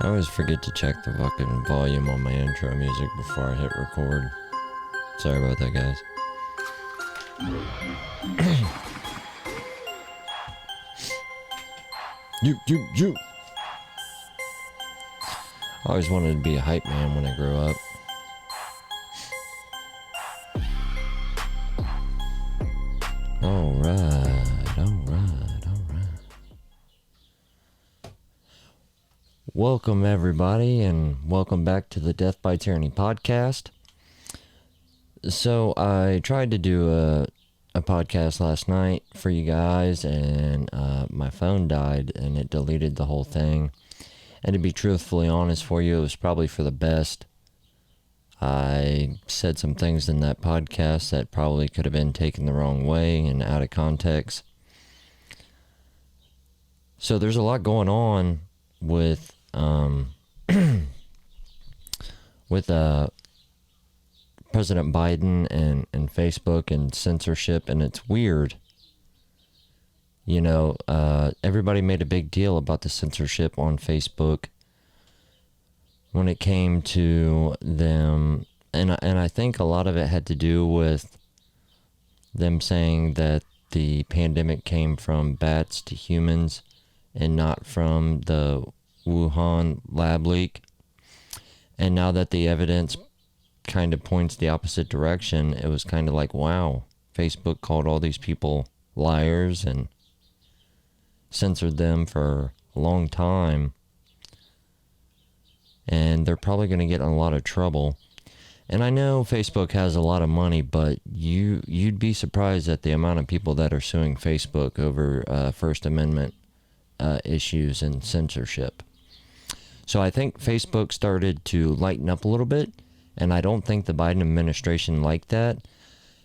I always forget to check the fucking volume on my intro music before I hit record. Sorry about that, guys. You. I always wanted to be a hype man when I grew up. Alright. Welcome, everybody, and welcome back to the Death by Tyranny podcast. So, I tried to do a podcast last night for you guys, and my phone died, and it deleted the whole thing. And to be truthfully honest for you, it was probably for the best. I said some things in that podcast that probably could have been taken the wrong way and out of context. So there's a lot going on with President Biden and Facebook and censorship, and it's weird. You know, everybody made a big deal about the censorship on Facebook when it came to them, and I think a lot of it had to do with them saying that the pandemic came from bats to humans and not from the Wuhan lab leak. And now that the evidence kind of points the opposite direction, it was kind of like, wow, Facebook called all these people liars and censored them for a long time, and they're probably going to get in a lot of trouble. And I know Facebook has a lot of money, but you'd be surprised at the amount of people that are suing Facebook over First Amendment issues and censorship. So I think Facebook started to lighten up a little bit, and I don't think the Biden administration liked that.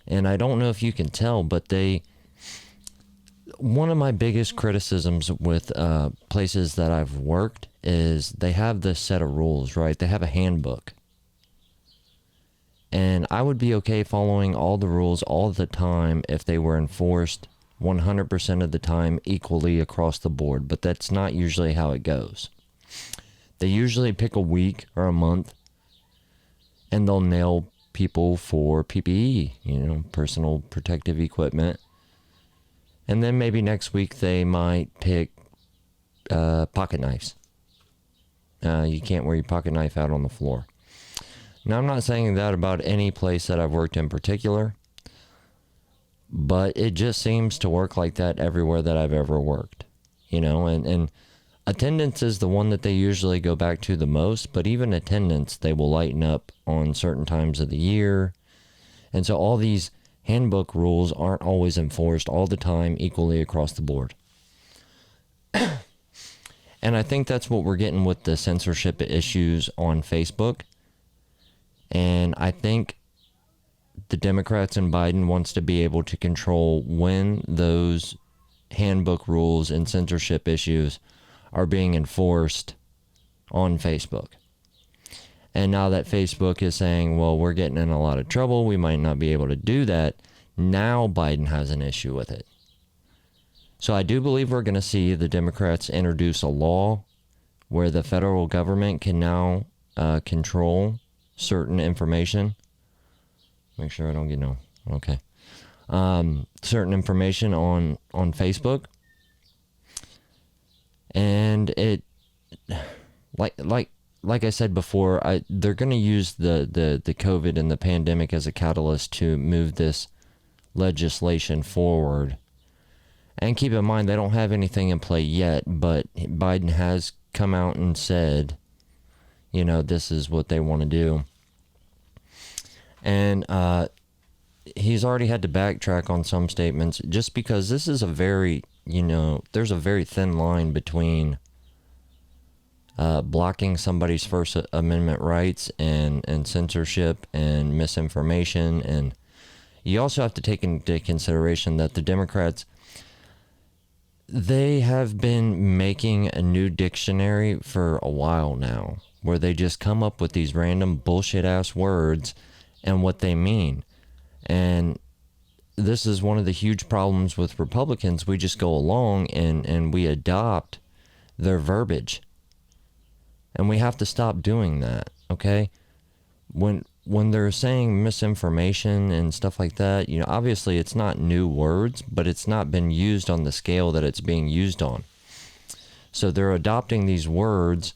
And I don't know if you can tell, but one of my biggest criticisms with places that I've worked is they have this set of rules, right? They have a handbook. And I would be okay following all the rules all the time if they were enforced 100% of the time equally across the board, but that's not usually how it goes. They usually pick a week or a month, and they'll nail people for PPE, personal protective equipment. And then maybe next week they might pick pocket knives. You can't wear your pocket knife out on the floor. Now, I'm not saying that about any place that I've worked in particular, but it just seems to work like that everywhere that I've ever worked. And attendance is the one that they usually go back to the most, but even attendance, they will lighten up on certain times of the year. And so all these handbook rules aren't always enforced all the time equally across the board. And I think that's what we're getting with the censorship issues on Facebook. And I think the Democrats and Biden wants to be able to control when those handbook rules and censorship issues are being enforced on Facebook. And now that Facebook is saying, well, we're getting in a lot of trouble, we might not be able to do that, now Biden has an issue with it. So I do believe we're going to see the Democrats introduce a law where the federal government can now control certain information. Make sure I don't get okay. Certain information on Facebook. And it, like I said before, they're going to use the COVID and the pandemic as a catalyst to move this legislation forward. And keep in mind, they don't have anything in play yet, but Biden has come out and said, this is what they want to do. And he's already had to backtrack on some statements just because this is a very, there's a very thin line between blocking somebody's First Amendment rights and censorship and misinformation. And you also have to take into consideration that the Democrats, they have been making a new dictionary for a while now, where they just come up with these random bullshit ass words and what they mean. And this is one of the huge problems with Republicans. We just go along and we adopt their verbiage. And we have to stop doing that, okay? When they're saying misinformation and stuff like that, obviously it's not new words, but it's not been used on the scale that it's being used on. So they're adopting these words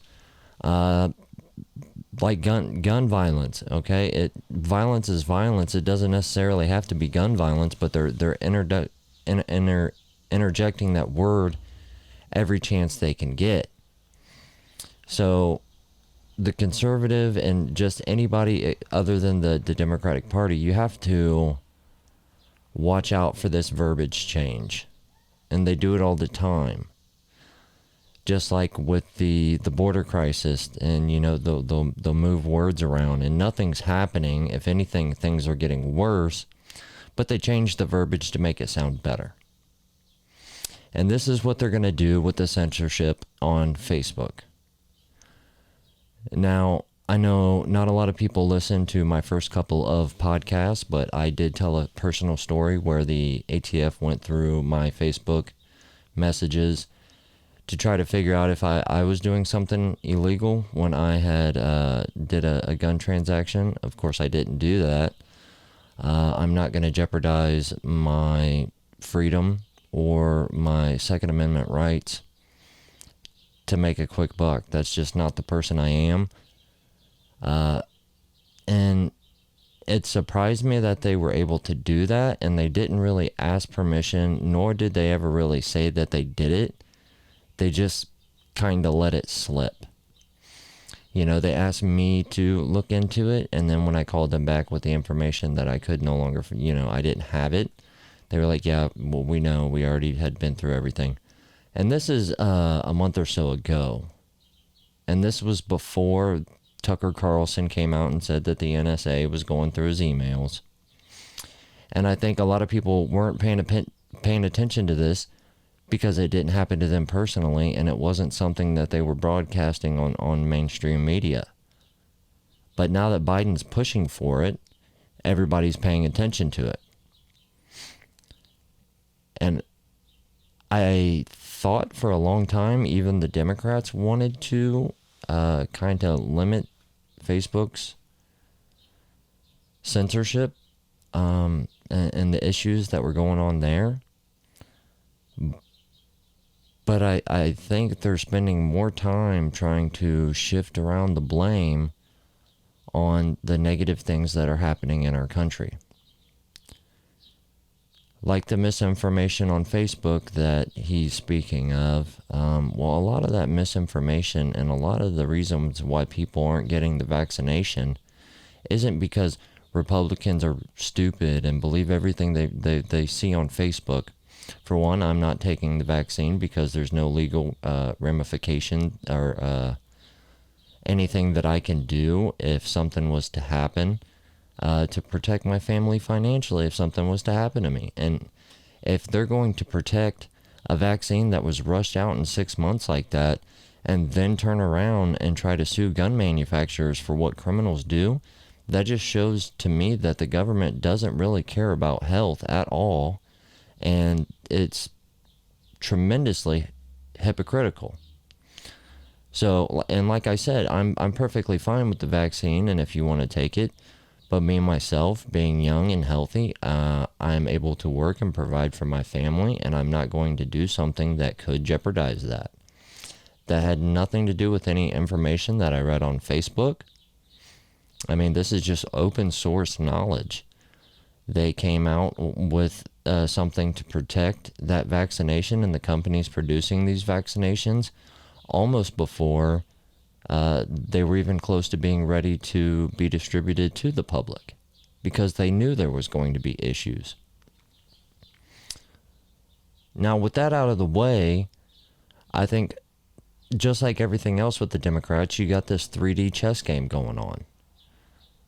like gun violence, okay? Violence is violence. It doesn't necessarily have to be gun violence, but they're interjecting that word every chance they can get. So the conservative and just anybody other than the Democratic Party, you have to watch out for this verbiage change. And they do it all the time. Just like with the border crisis, and they'll move words around and nothing's happening. If anything, things are getting worse, but they change the verbiage to make it sound better. And this is what they're going to do with the censorship on Facebook. Now, I know not a lot of people listen to my first couple of podcasts, but I did tell a personal story where the ATF went through my Facebook messages to try to figure out if I was doing something illegal when I had did a gun transaction. Of course, I didn't do that. I'm not going to jeopardize my freedom or my Second Amendment rights to make a quick buck. That's just not the person I am. And it surprised me that they were able to do that, and they didn't really ask permission, nor did they ever really say that they did it. They just kind of let it slip. They asked me to look into it, and then when I called them back with the information that I could no longer, I didn't have it, they were like, yeah, well, we know, we already had been through everything. And this is a month or so ago. And this was before Tucker Carlson came out and said that the NSA was going through his emails. And I think a lot of people weren't paying attention to this because it didn't happen to them personally, and it wasn't something that they were broadcasting on mainstream media. But now that Biden's pushing for it, everybody's paying attention to it. And I thought for a long time, even the Democrats wanted to kind of limit Facebook's censorship and the issues that were going on there. But I think they're spending more time trying to shift around the blame on the negative things that are happening in our country. Like the misinformation on Facebook that he's speaking of. Well, a lot of that misinformation and a lot of the reasons why people aren't getting the vaccination isn't because Republicans are stupid and believe everything they see on Facebook. For one, I'm not taking the vaccine because there's no legal ramification or anything that I can do if something was to happen to protect my family financially if something was to happen to me. And if they're going to protect a vaccine that was rushed out in 6 months like that and then turn around and try to sue gun manufacturers for what criminals do, that just shows to me that the government doesn't really care about health at all. And it's tremendously hypocritical. So, and like I said, I'm perfectly fine with the vaccine, and if you want to take it, but me myself, being young and healthy, I'm able to work and provide for my family, and I'm not going to do something that could jeopardize that. That had nothing to do with any information that I read on Facebook. I mean, this is just open source knowledge. They came out with something to protect that vaccination, and the companies producing these vaccinations almost before they were even close to being ready to be distributed to the public, because they knew there was going to be issues. Now, with that out of the way, I think just like everything else with the Democrats, you got this 3D chess game going on.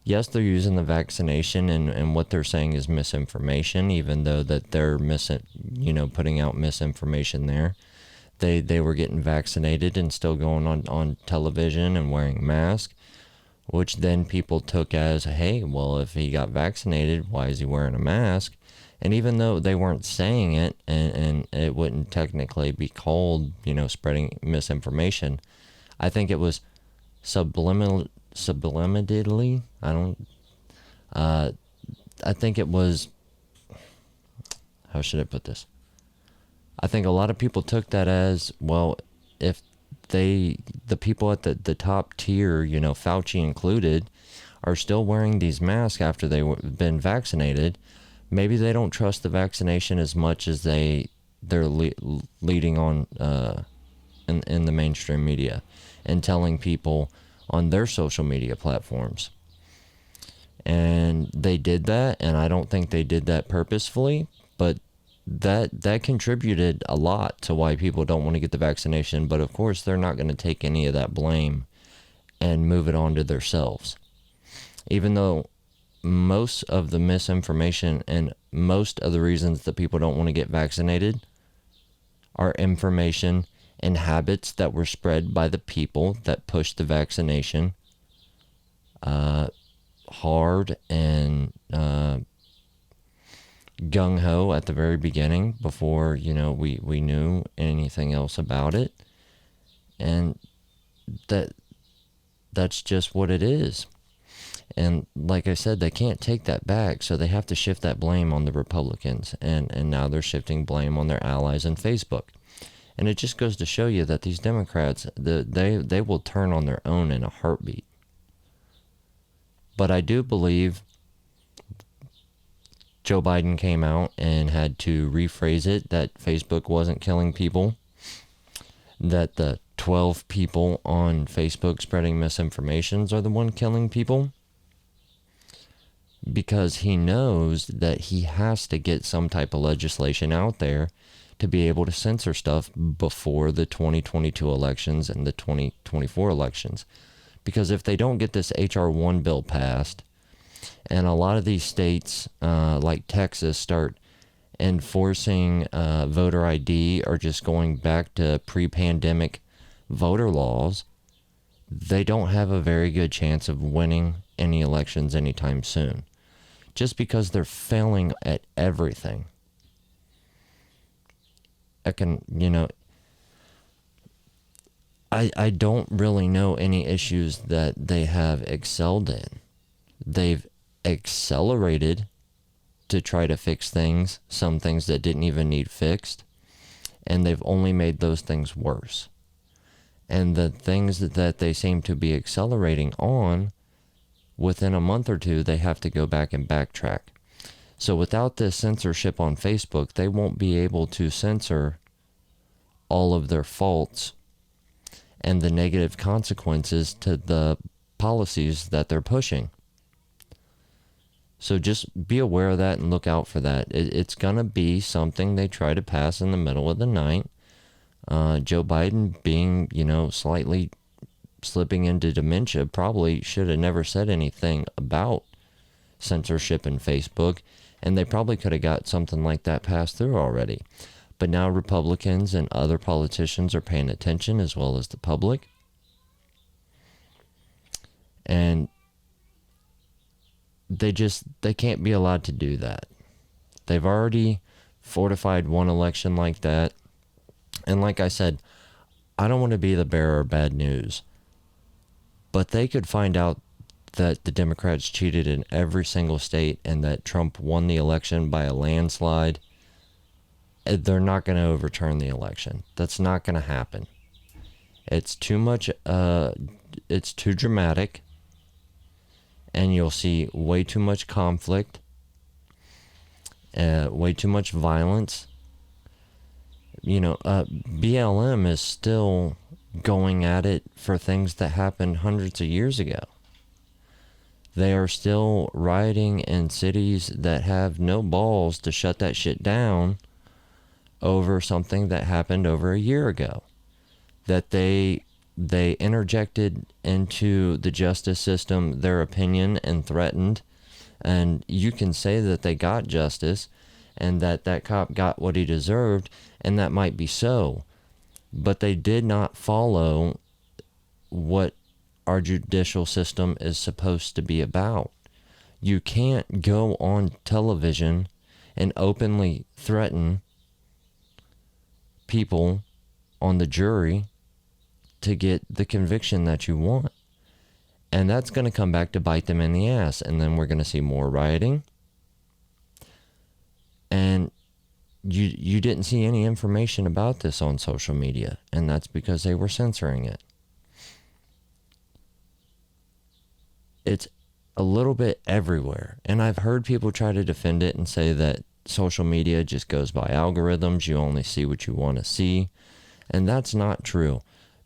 Yes, they're using the vaccination, and what they're saying is misinformation, even though that they're putting out misinformation there. They were getting vaccinated and still going on television and wearing masks, which then people took as, hey, well, if he got vaccinated, why is he wearing a mask? And even though they weren't saying it, and it wouldn't technically be called, spreading misinformation, I think it was subliminally. I think it was, how should I put this? I think a lot of people took that as, well, if the people at the top tier, Fauci included, are still wearing these masks after they've been vaccinated, maybe they don't trust the vaccination as much as they're leading on in the mainstream media and telling people on their social media platforms. And they did that, and I don't think they did that purposefully, but that contributed a lot to why people don't want to get the vaccination. But of course, they're not going to take any of that blame and move it on to themselves. Even though most of the misinformation and most of the reasons that people don't want to get vaccinated are information and habits that were spread by the people that pushed the vaccination hard and gung-ho at the very beginning, before we knew anything else about it. And that's just what it is. And like I said, they can't take that back, so they have to shift that blame on the Republicans, and now they're shifting blame on their allies in Facebook. And it just goes to show you that these Democrats, they will turn on their own in a heartbeat. But I do believe Joe Biden came out and had to rephrase it, that Facebook wasn't killing people, that the 12 people on Facebook spreading misinformations are the one killing people, because he knows that he has to get some type of legislation out there to be able to censor stuff before the 2022 elections and the 2024 elections. Because if they don't get this H.R. 1 bill passed, and a lot of these states, like Texas, start enforcing voter ID or just going back to pre-pandemic voter laws, they don't have a very good chance of winning any elections anytime soon, just because they're failing at everything. I don't really know any issues that they have excelled in. They've accelerated to try to fix things, some things that didn't even need fixed, and they've only made those things worse. And the things that they seem to be accelerating on, within a month or two, they have to go back and backtrack. So without this censorship on Facebook, they won't be able to censor all of their faults and the negative consequences to the policies that they're pushing. So just be aware of that and look out for that. It's going to be something they try to pass in the middle of the night. Joe Biden, being, slightly slipping into dementia, probably should have never said anything about censorship in Facebook, and they probably could have got something like that passed through already. But now Republicans and other politicians are paying attention, as well as the public. And they can't be allowed to do that. They've already fortified one election like that. And like I said, I don't want to be the bearer of bad news, but they could find out that the Democrats cheated in every single state and that Trump won the election by a landslide. They're not going to overturn the election. That's not going to happen. It's too much, it's too dramatic, and you'll see way too much conflict, way too much violence. BLM is still going at it for things that happened hundreds of years ago. They are still rioting in cities that have no balls to shut that shit down over something that happened over a year ago, that they interjected into the justice system their opinion and threatened. And you can say that they got justice and that cop got what he deserved, and that might be so, but they did not follow what our judicial system is supposed to be about. You can't go on television and openly threaten people on the jury to get the conviction that you want. And that's going to come back to bite them in the ass. And then we're going to see more rioting. And you didn't see any information about this on social media. And that's because they were censoring it. It's a little bit everywhere. And I've heard people try to defend it and say that social media just goes by algorithms. You only see what you want to see. And that's not true.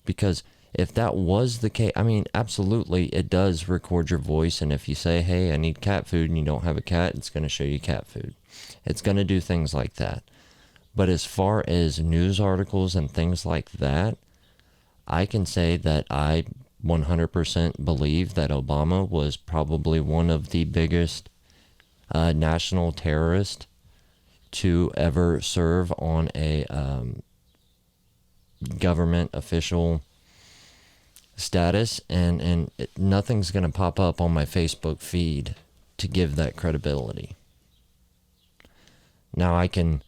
Because if that was the case, I mean, absolutely, it does record your voice. And if you say, hey, I need cat food, and you don't have a cat, it's going to show you cat food. It's going to do things like that. But as far as news articles and things like that, I can say that I 100% believe that Obama was probably one of the biggest national terrorists to ever serve on a government official status, and nothing's going to pop up on my Facebook feed to give that credibility. Now, I can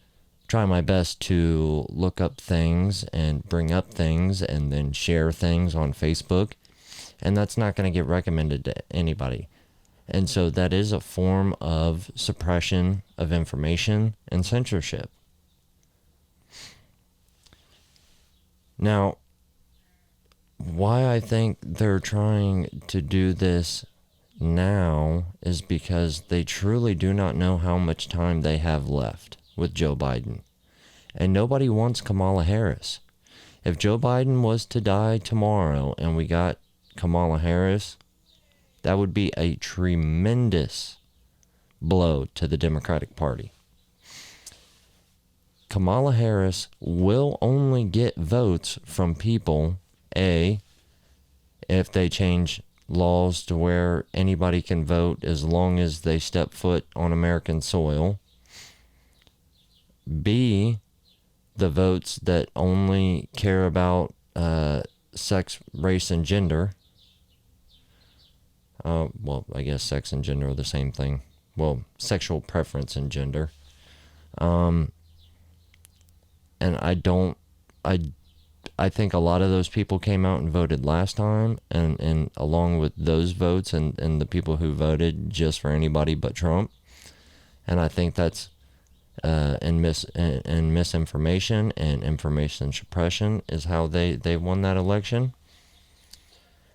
try my best to look up things and bring up things and then share things on Facebook, and that's not going to get recommended to anybody. And so that is a form of suppression of information and censorship. Now, why I think they're trying to do this now is because they truly do not know how much time they have left with Joe Biden. And nobody wants Kamala Harris. If Joe Biden was to die tomorrow and we got Kamala Harris, that would be a tremendous blow to the Democratic Party. Kamala Harris will only get votes from people, A, if they change laws to where anybody can vote as long as they step foot on American soil. B, the votes that only care about sex, race, and gender. Well, I guess sex and gender are the same thing. Well, sexual preference and gender. And I think a lot of those people came out and voted last time, and along with those votes and the people who voted just for anybody but Trump. And I think that's and misinformation and information suppression is how they won that election.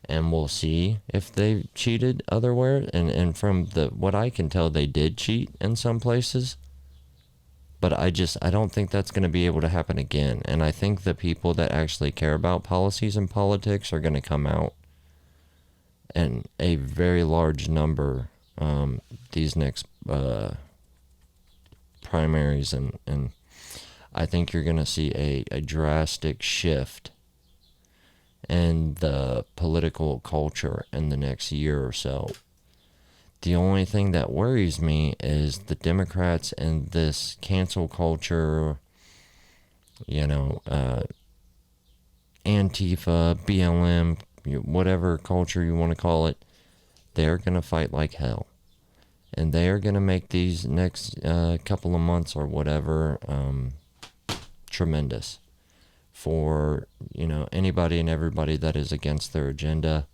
And we'll see if they cheated otherwhere. And from what I can tell, they did cheat in some places. But I don't think that's going to be able to happen again. And I think the people that actually care about policies and politics are going to come out in a very large number these next primaries. And I think you're going to see a drastic shift in the political culture in the next year or so. The only thing that worries me is the Democrats and this cancel culture, Antifa, BLM, whatever culture you want to call it. They're going to fight like hell. And they are going to make these next couple of months or whatever tremendous for, anybody and everybody that is against their agenda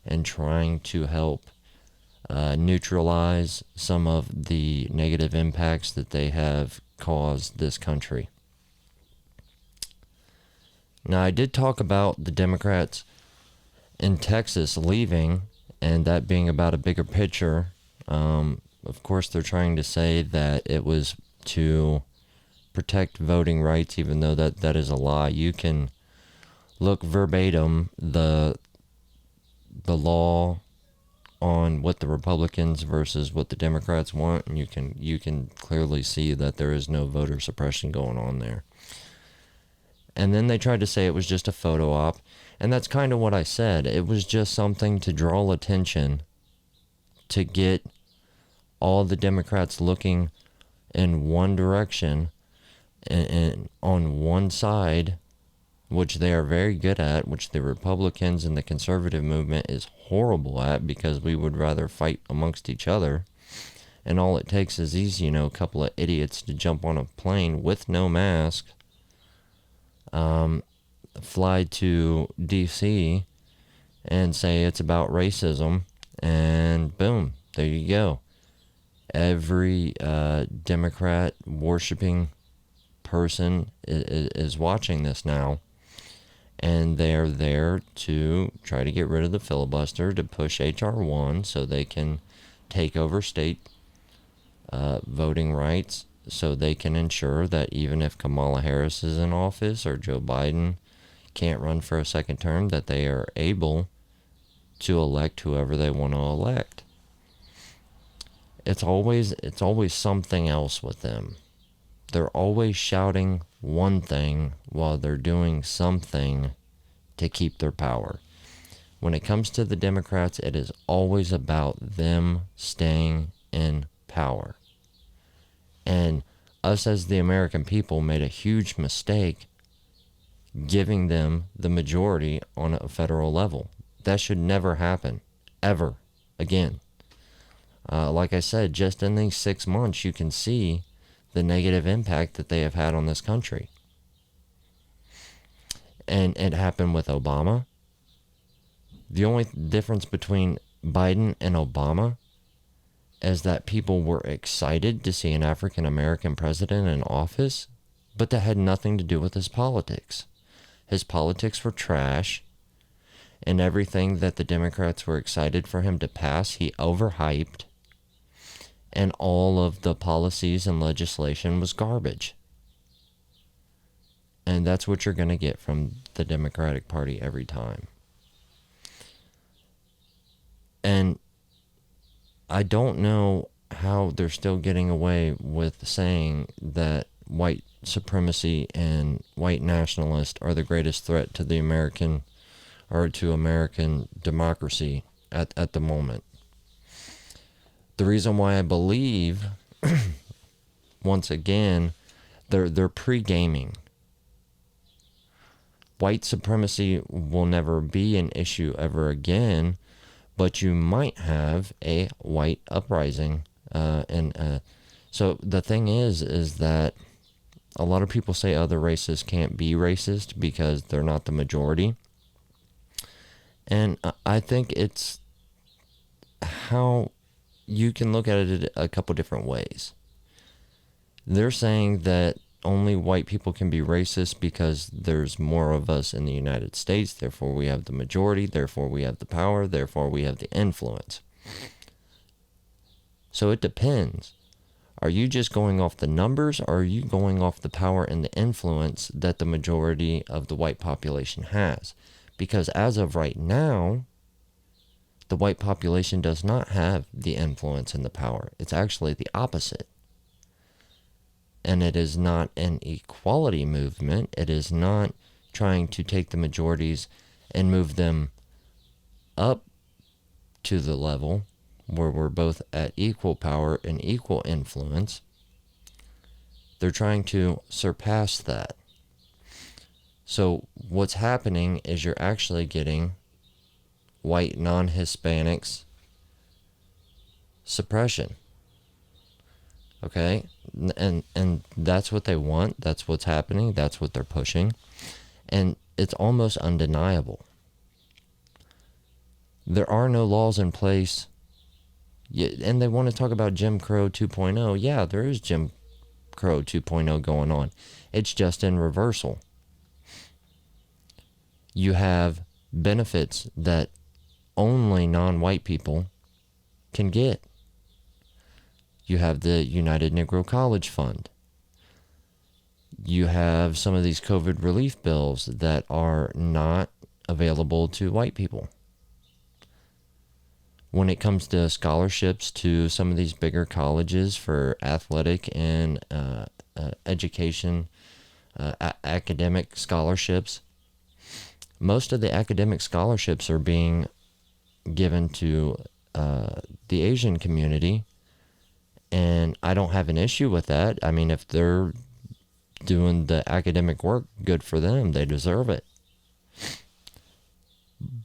and trying to help neutralize some of the negative impacts that they have caused this country. Now, I did talk about the Democrats in Texas leaving, and that being about a bigger picture. Of course, they're trying to say that it was to protect voting rights, even though that is a lie. You can look verbatim the law on what the Republicans versus what the Democrats want, and you can clearly see that there is no voter suppression going on there. And then they tried to say it was just a photo op, and that's kind of what I said. It was just something to draw attention, to get all the Democrats looking in one direction and on one side, which they are very good at, which the Republicans and the conservative movement is horrible at, because we would rather fight amongst each other. And all it takes is these, couple of idiots to jump on a plane with no mask, fly to D.C., and say it's about racism, and boom, there you go. Every Democrat worshiping person is watching this now, and they're there to try to get rid of the filibuster, to push H.R. 1 so they can take over state voting rights, so they can ensure that even if Kamala Harris is in office or Joe Biden can't run for a second term, that they are able to elect whoever they want to elect. It's always something else with them. They're always shouting one thing while they're doing something to keep their power. When it comes to the Democrats, it is always about them staying in power. And us as the American people made a huge mistake giving them the majority on a federal level. That should never happen, ever, again. Like I said, just in these 6 months, you can see the negative impact that they have had on this country. And it happened with Obama. The only difference between Biden and Obama is that people were excited to see an African American president in office, but that had nothing to do with his politics. His politics were trash, and everything that the Democrats were excited for him to pass, he overhyped, and all of the policies and legislation was garbage. And that's what you're going to get from the Democratic Party every time. And I don't know how they're still getting away with saying that white supremacy and white nationalists are the greatest threat to the American, or to American democracy at the moment. The reason why I believe, once again, they're pre-gaming. White supremacy will never be an issue ever again, but you might have a white uprising. So the thing is that a lot of people say other races can't be racist because they're not the majority. And I think it's how you can look at it a couple different ways. They're saying that only white people can be racist because there's more of us in the United States, therefore we have the majority, therefore we have the power, therefore we have the influence. So it depends. Are you just going off the numbers, or are you going off the power and the influence that the majority of the white population has? Because as of right now, the white population does not have the influence and the power. It's actually the opposite. And it is not an equality movement. It is not trying to take the majorities and move them up to the level where we're both at equal power and equal influence. They're trying to surpass that. So what's happening is you're actually getting white non-Hispanics suppression. Okay? And that's what they want. That's what's happening. That's what they're pushing. And it's almost undeniable. There are no laws in place. And they want to talk about Jim Crow 2.0. Yeah, there is Jim Crow 2.0 going on. It's just in reversal. You have benefits that only non-white people can get. You have the United Negro College Fund. You have some of these COVID relief bills that are not available to white people. When it comes to scholarships to some of these bigger colleges for athletic and education, academic scholarships, most of the academic scholarships are being given to the Asian community. And I don't have an issue with that. I mean, if they're doing the academic work, good for them. They deserve it.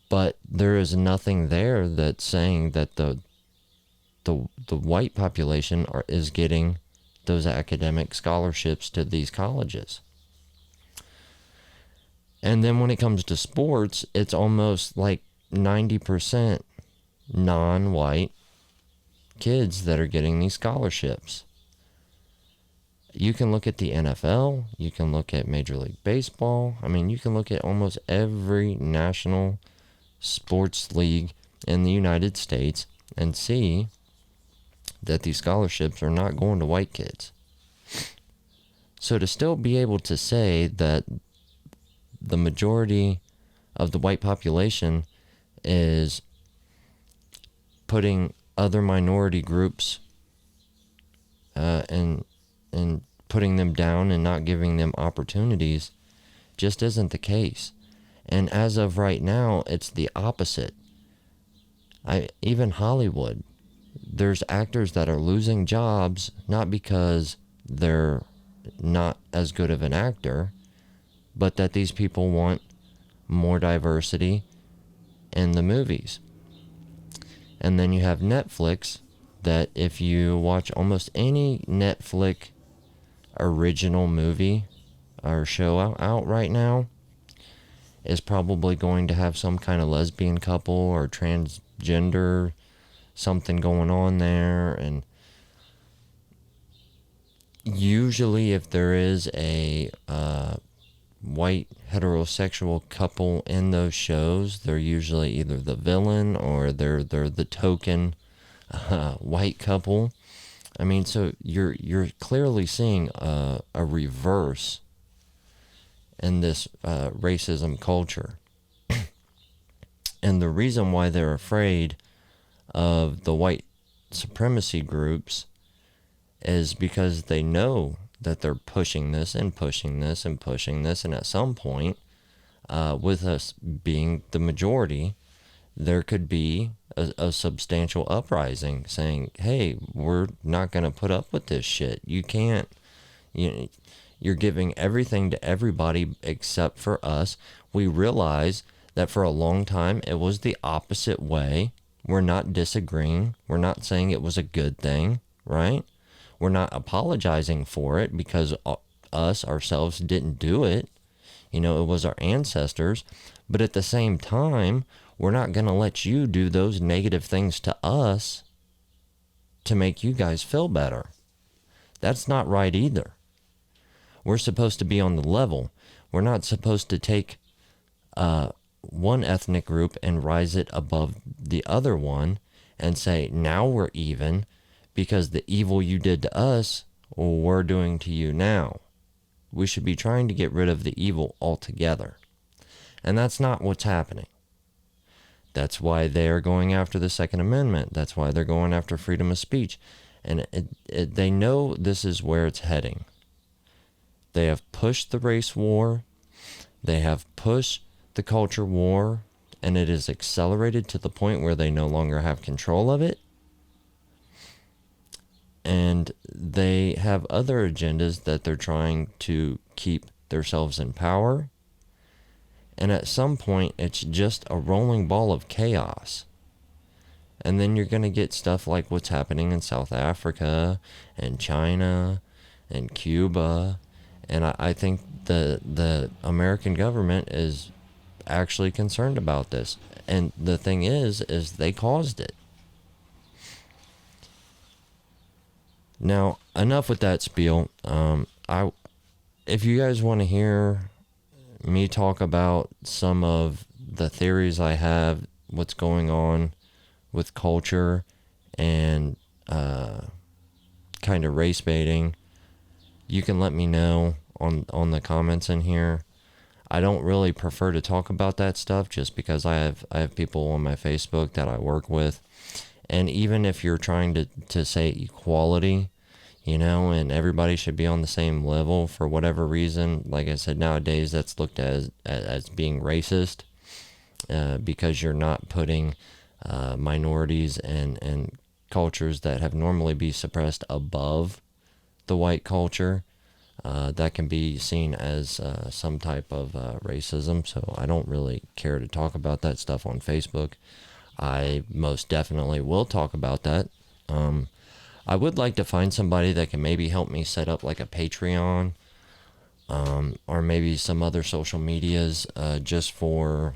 But there is nothing there that's saying that the white population is getting those academic scholarships to these colleges. And then when it comes to sports, it's almost like 90% non-white kids that are getting these scholarships. You can look at the NFL, you can look at Major League Baseball. I mean, you can look at almost every national sports league in the United States and see that these scholarships are not going to white kids. So to still be able to say that the majority of the white population is putting other minority groups and putting them down and not giving them opportunities just isn't the case. And as of right now, it's the opposite. Even Hollywood, there's actors that are losing jobs not because they're not as good of an actor, but that these people want more diversity in the movies. And then you have Netflix, that if you watch almost any Netflix original movie or show out right now, is probably going to have some kind of lesbian couple or transgender something going on there. And usually if there is a white heterosexual couple in those shows, they're usually either the villain or they're the token white couple. I mean, so you're clearly seeing a reverse in this racism culture. And the reason why they're afraid of the white supremacy groups is because they know that they're pushing this and pushing this and pushing this, and at some point, with us being the majority, there could be a substantial uprising saying, hey, we're not going to put up with this shit. You can't, you're giving everything to everybody except for us. We realize that for a long time it was the opposite way. We're not disagreeing. We're not saying it was a good thing, right? We're not apologizing for it because us ourselves didn't do it. It was our ancestors. But at the same time, we're not going to let you do those negative things to us to make you guys feel better. That's not right either. We're supposed to be on the level. We're not supposed to take one ethnic group and rise it above the other one and say, now we're even, because the evil you did to us, we're doing to you now. We should be trying to get rid of the evil altogether. And that's not what's happening. That's why they are going after the Second Amendment. That's why they're going after freedom of speech. And they know this is where it's heading. They have pushed the race war. They have pushed the culture war. And it is accelerated to the point where they no longer have control of it. And they have other agendas that they're trying to keep themselves in power. And at some point, it's just a rolling ball of chaos. And then you're going to get stuff like what's happening in South Africa and China and Cuba. And I think the American government is actually concerned about this. And the thing is they caused it. Now, enough with that spiel. If you guys want to hear me talk about some of the theories I have, what's going on with culture and kind of race baiting, you can let me know on the comments in here. I don't really prefer to talk about that stuff just because I have people on my Facebook that I work with. And even if you're trying to say equality, and everybody should be on the same level for whatever reason, like I said, nowadays that's looked at as being racist because you're not putting minorities and cultures that have normally been suppressed above the white culture. That can be seen as some type of racism. So I don't really care to talk about that stuff on Facebook. I most definitely will talk about that. I would like to find somebody that can maybe help me set up like a Patreon or maybe some other social medias just for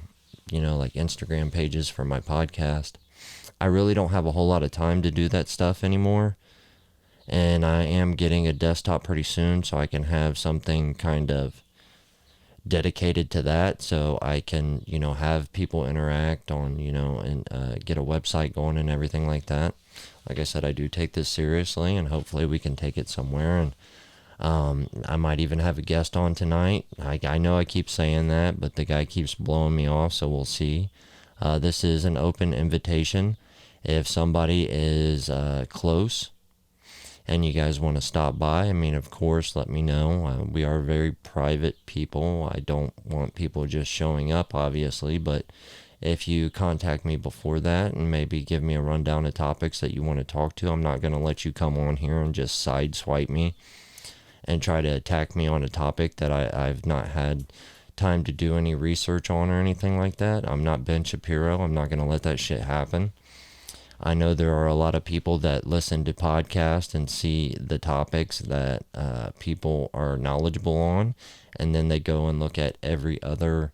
like Instagram pages for my podcast. I really don't have a whole lot of time to do that stuff anymore. And I am getting a desktop pretty soon, so I can have something kind of dedicated to that, so I can, have people interact on, and get a website going and everything like that. Like I said, I do take this seriously, and hopefully we can take it somewhere. And I might even have a guest on tonight. I know I keep saying that, but the guy keeps blowing me off, so we'll see. This is an open invitation. If somebody is close and you guys want to stop by, of course, let me know. We are very private people. I don't want people just showing up, obviously, but if you contact me before that and maybe give me a rundown of topics that you want to talk to, I'm not going to let you come on here and just sideswipe me and try to attack me on a topic that I've not had time to do any research on or anything like that. I'm not Ben Shapiro. I'm not going to let that shit happen. I know there are a lot of people that listen to podcasts and see the topics that people are knowledgeable on, and then they go and look at every other,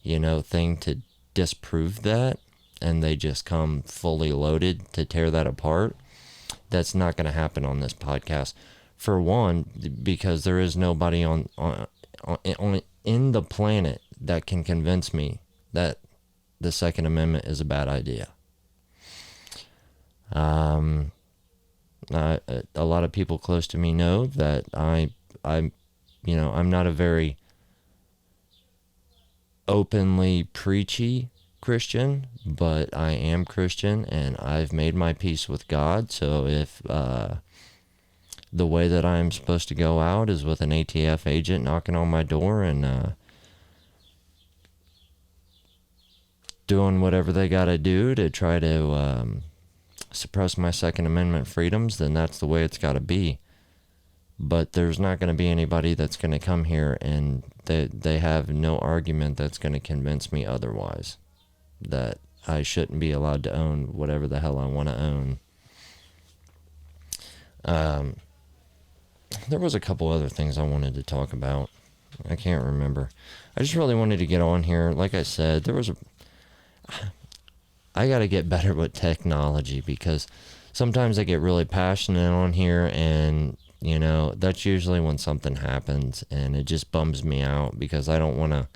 thing to disprove that, and they just come fully loaded to tear that apart. That's not going to happen on this podcast. For one, because there is nobody on in the planet that can convince me that the Second Amendment is a bad idea. A lot of people close to me know that I'm not a very openly preachy Christian, but I am Christian, and I've made my peace with God. So if the way that I'm supposed to go out is with an ATF agent knocking on my door and doing whatever they got to do to try to suppress my Second Amendment freedoms, then that's the way it's got to be. But there's not going to be anybody that's going to come here and they have no argument that's going to convince me otherwise, that I shouldn't be allowed to own whatever the hell I want to own. There was a couple other things I wanted to talk about. I can't remember. I just really wanted to get on here. Like I said, I got to get better with technology, because sometimes I get really passionate on here, and, that's usually when something happens, and it just bums me out, because I don't want to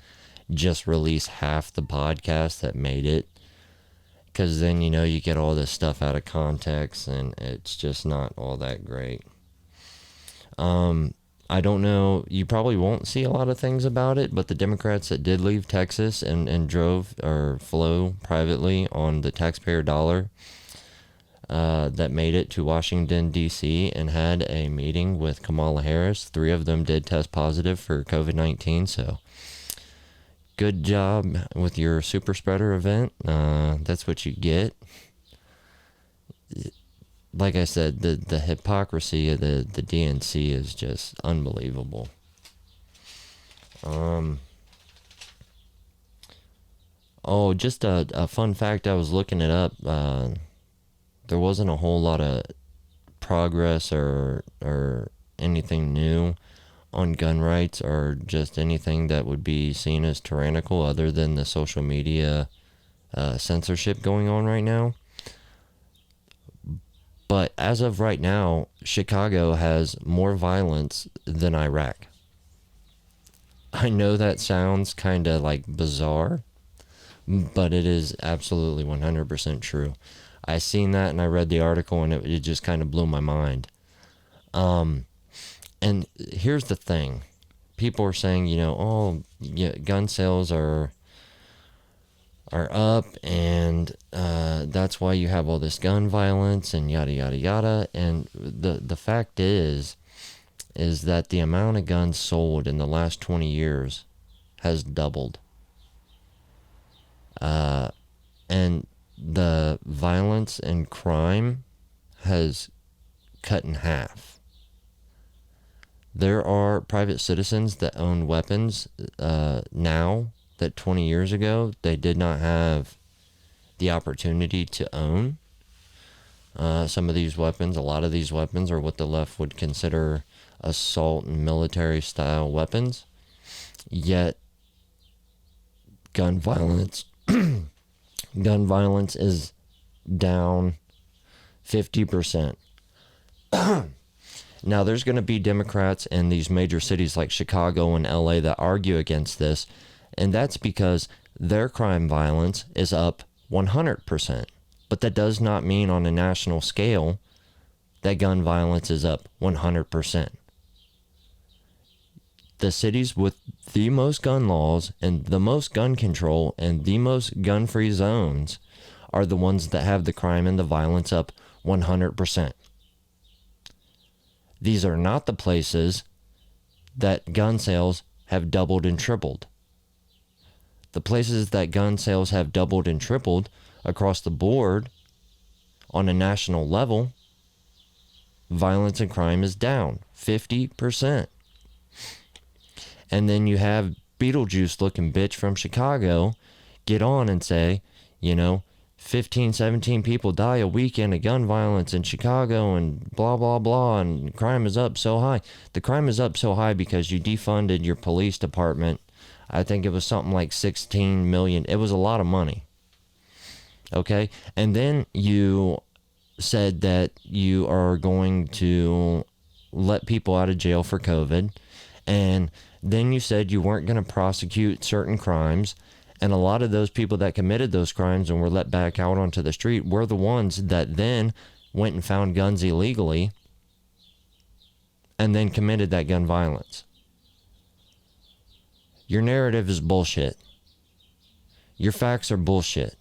just release half the podcast that made it, because then, you get all this stuff out of context, and it's just not all that great. I don't know, you probably won't see a lot of things about it, but the Democrats that did leave Texas and drove or flew privately on the taxpayer dollar, that made it to Washington, D.C. and had a meeting with Kamala Harris. 3 of them did test positive for COVID-19, so good job with your super spreader event. That's what you get. Like I said, the hypocrisy of the DNC is just unbelievable. Just a fun fact, I was looking it up. There wasn't a whole lot of progress or anything new on gun rights, or just anything that would be seen as tyrannical, other than the social media censorship going on right now. But as of right now, Chicago has more violence than Iraq. I know that sounds kind of like bizarre, but it is absolutely 100% true. I seen that and I read the article, and it just kind of blew my mind. And here's the thing. People are saying, gun sales are up, and that's why you have all this gun violence and yada yada yada. And the fact is that the amount of guns sold in the last 20 years has doubled, and the violence and crime has cut in half. There are private citizens that own weapons now that 20 years ago they did not have the opportunity to own. Some of these weapons, a lot of these weapons, are what the left would consider assault and military style weapons. Yet gun violence gun violence is down 50%. Now, there's going to be Democrats in these major cities like Chicago and LA that argue against this, and that's because their crime violence is up 100%. But that does not mean on a national scale that gun violence is up 100%. The cities with the most gun laws and the most gun control and the most gun-free zones are the ones that have the crime and the violence up 100%. These are not the places that gun sales have doubled and tripled. The places that gun sales have doubled and tripled across the board on a national level, violence and crime is down 50%. And then you have Beetlejuice looking bitch from Chicago get on and say, 15, 17 people die a weekend of gun violence in Chicago and blah, blah, blah, and crime is up so high. The crime is up so high because you defunded your police department. I think it was something like 16 million. It was a lot of money. Okay? And then you said that you are going to let people out of jail for COVID. And then you said you weren't going to prosecute certain crimes. And a lot of those people that committed those crimes and were let back out onto the street were the ones that then went and found guns illegally and then committed that gun violence. Your narrative is bullshit. Your facts are bullshit.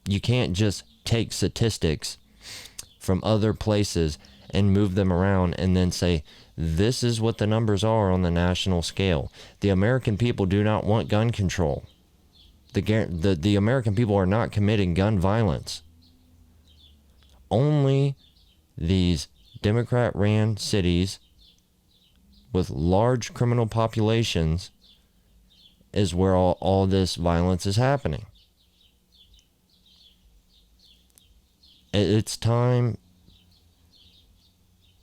You can't just take statistics from other places and move them around and then say, this is what the numbers are on the national scale. The American people do not want gun control. The American people are not committing gun violence. Only these Democrat-ran cities with large criminal populations is where all this violence is happening. It's time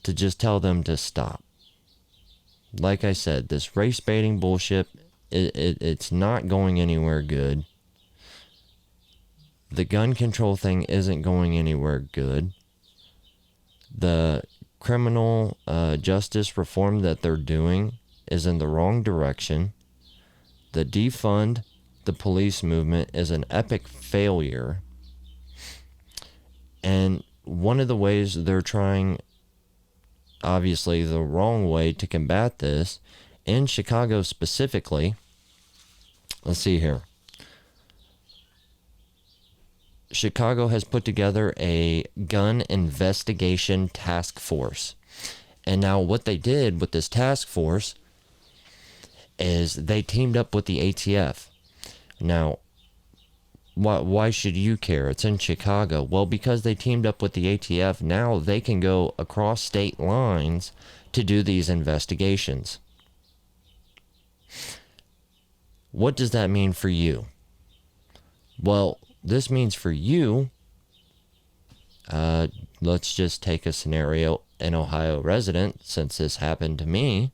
to just tell them to stop. Like I said, this race baiting bullshit, it's not going anywhere good. The gun control thing isn't going anywhere good. The criminal justice reform that they're doing is in the wrong direction. The defund the police movement is an epic failure. And one of the ways they're trying, obviously the wrong way to combat this, in Chicago specifically, let's see here. Chicago has put together a gun investigation task force. And now what they did with this task force is they teamed up with the ATF. Now, why should you care? It's in Chicago. Well, because they teamed up with the ATF, now they can go across state lines to do these investigations. What does that mean for you? Well, this means for you, let's just take a scenario, an Ohio resident, since this happened to me.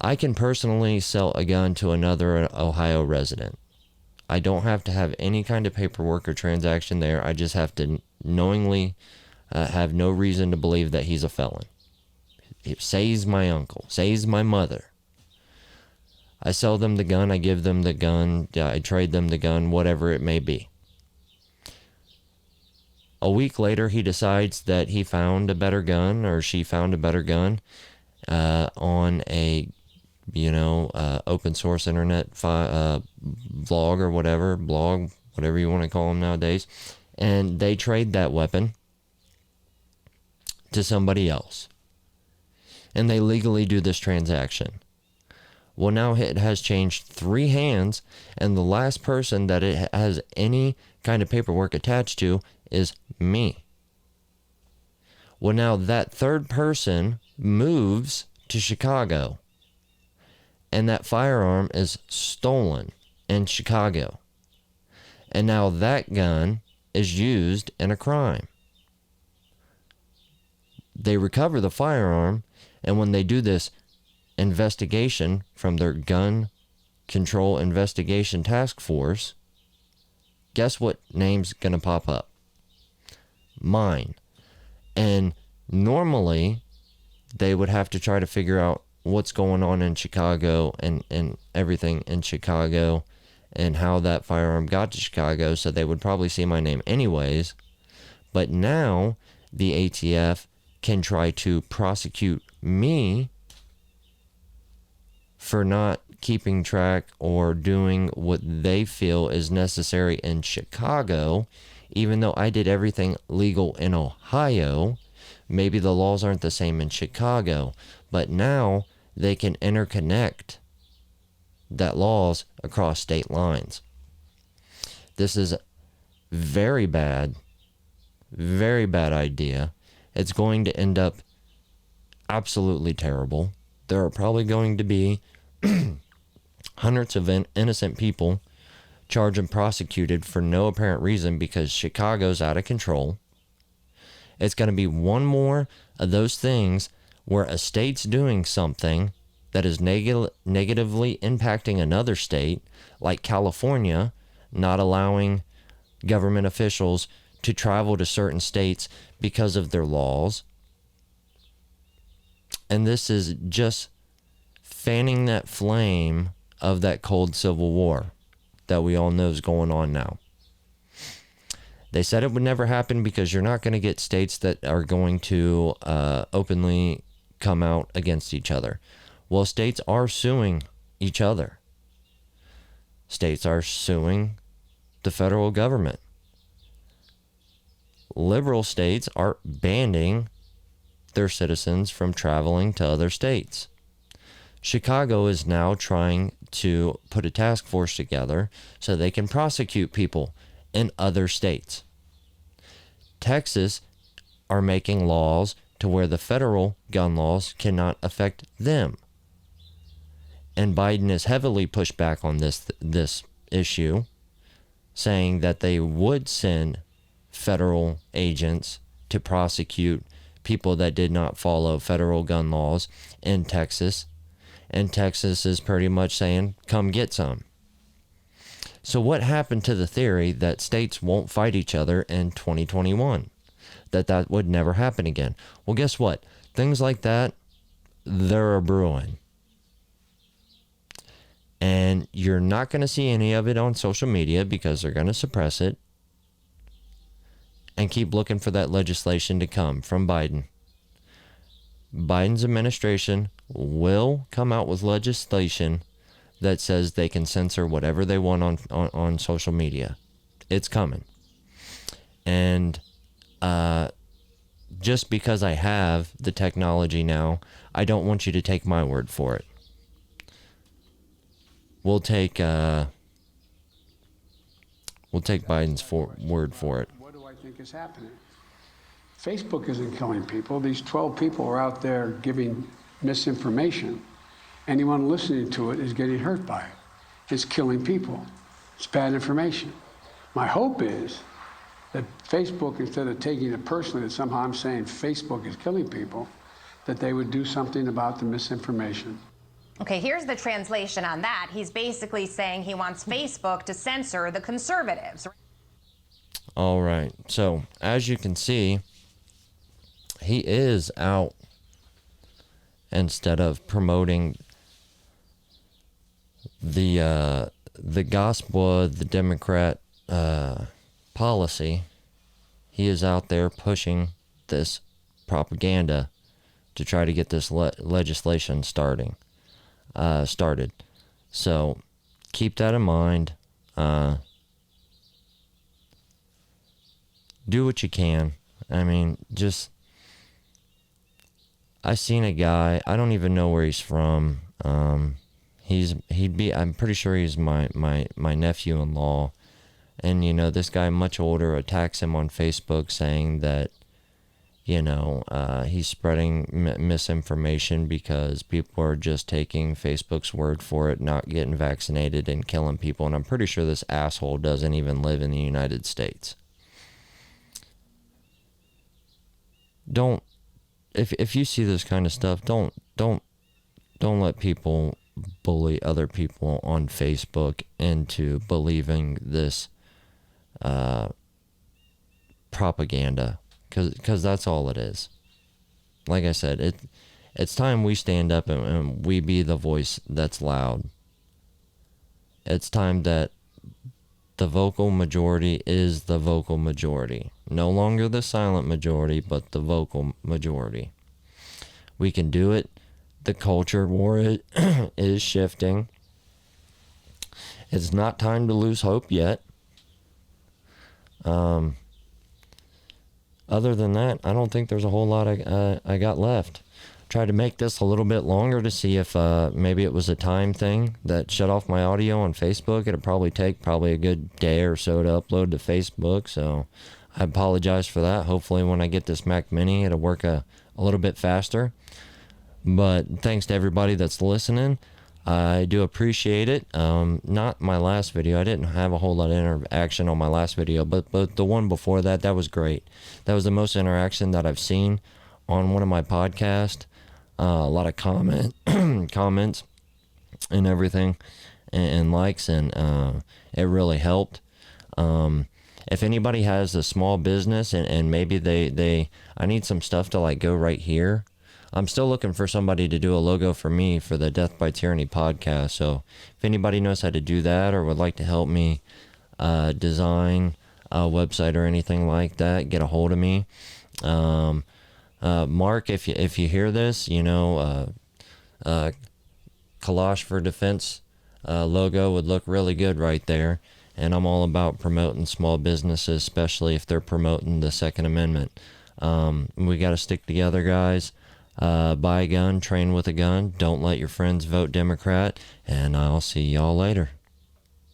I can personally sell a gun to another Ohio resident. I don't have to have any kind of paperwork or transaction there. I just have to knowingly have no reason to believe that he's a felon. Say he's my uncle. Say he's my mother. I sell them the gun. I give them the gun. I trade them the gun, whatever it may be. A week later, he decides that he found a better gun, or she found a better gun on a open source internet vlog or whatever, blog, whatever you want to call them nowadays, and they trade that weapon to somebody else. And they legally do this transaction. Well, now it has changed 3 hands, and the last person that it has any kind of paperwork attached to is me. Well, now that third person moves to Chicago, and that firearm is stolen in Chicago. And now that gun is used in a crime. They recover the firearm, and when they do this investigation from their gun Control Investigation Task Force, guess what name's going to pop up? Mine. And normally, they would have to try to figure out what's going on in Chicago and everything in Chicago and how that firearm got to Chicago, so they would probably see my name anyways. But now, the ATF can try to prosecute me for not keeping track or doing what they feel is necessary in Chicago, even though I did everything legal in Ohio. Maybe the laws aren't the same in Chicago, but now they can interconnect that laws across state lines. This is very bad idea. It's going to end up absolutely terrible. There are probably going to be hundreds of innocent people charged and prosecuted for no apparent reason because Chicago's out of control. It's going to be one more of those things where a state's doing something that is negatively impacting another state, like California, not allowing government officials to travel to certain states because of their laws. And this is just fanning that flame of that cold civil war that we all know is going on now. They said it would never happen because you're not going to get states that are going to openly come out against each other. Well, states are suing each other. States are suing the federal government. Liberal states are banning their citizens from traveling to other states. Chicago is now trying to put a task force together so they can prosecute people in other states. Texas are making laws to where the federal gun laws cannot affect them. And Biden has heavily pushed back on this issue, saying that they would send federal agents to prosecute people that did not follow federal gun laws in Texas. And Texas is pretty much saying, come get some. So what happened to the theory that states won't fight each other in 2021? That would never happen again? Well, guess what? Things like that, they're a brewing. And you're not going to see any of it on social media because they're going to suppress it. And keep looking for that legislation to come from Biden. Biden's administration will come out with legislation that says they can censor whatever they want on social media. It's coming. And just because I have the technology now, I don't want you to take my word for it. We'll take Biden's word for it. What do I think is happening? Facebook isn't killing people. These 12 people are out there giving misinformation. Anyone listening to it is getting hurt by it. It's killing people. It's bad information. My hope is that Facebook, instead of taking it personally that somehow I'm saying Facebook is killing people, that they would do something about the misinformation. Okay, here's the translation on that. He's basically saying he wants Facebook to censor the conservatives. All right. So, as you can see, he is out instead of promoting the gospel of the Democrat policy. He is out there pushing this propaganda to try to get this legislation started. So keep that in mind. Do what you can. I mean, I seen a guy, I don't even know where he's from. I'm pretty sure he's my nephew-in-law. And, this guy much older attacks him on Facebook saying that, he's spreading misinformation because people are just taking Facebook's word for it, not getting vaccinated and killing people. And I'm pretty sure this asshole doesn't even live in the United States. If you see this kind of stuff, don't let people bully other people on Facebook into believing this propaganda, because that's all it is. Like I said, it's time we stand up and we be the voice that's loud. It's time that the vocal majority is the vocal majority. No longer the silent majority, but the vocal majority. We can do it. The culture war is shifting. It's not time to lose hope yet. Other than that, I don't think there's a whole lot I got left. Tried to make this a little bit longer to see if maybe it was a time thing that shut off my audio on Facebook. It'll probably take a good day or so to upload to Facebook, so I apologize for that. Hopefully when I get this Mac Mini, it'll work a little bit faster. But thanks to everybody that's listening. I do appreciate it. Not my last video. I didn't have a whole lot of interaction on my last video, but the one before that was great. That was the most interaction that I've seen on one of my podcasts. A lot of comments and everything, and likes, and it really helped. If anybody has a small business and maybe I need some stuff to like go right here. I'm still looking for somebody to do a logo for me for the Death by Tyranny podcast. So if anybody knows how to do that or would like to help me design a website or anything like that, get a hold of me. Mark, if you hear this, Kalash for Defense logo would look really good right there. And I'm all about promoting small businesses, especially if they're promoting the Second Amendment. We got to stick together, guys. Buy a gun, train with a gun. Don't let your friends vote Democrat. And I'll see y'all later.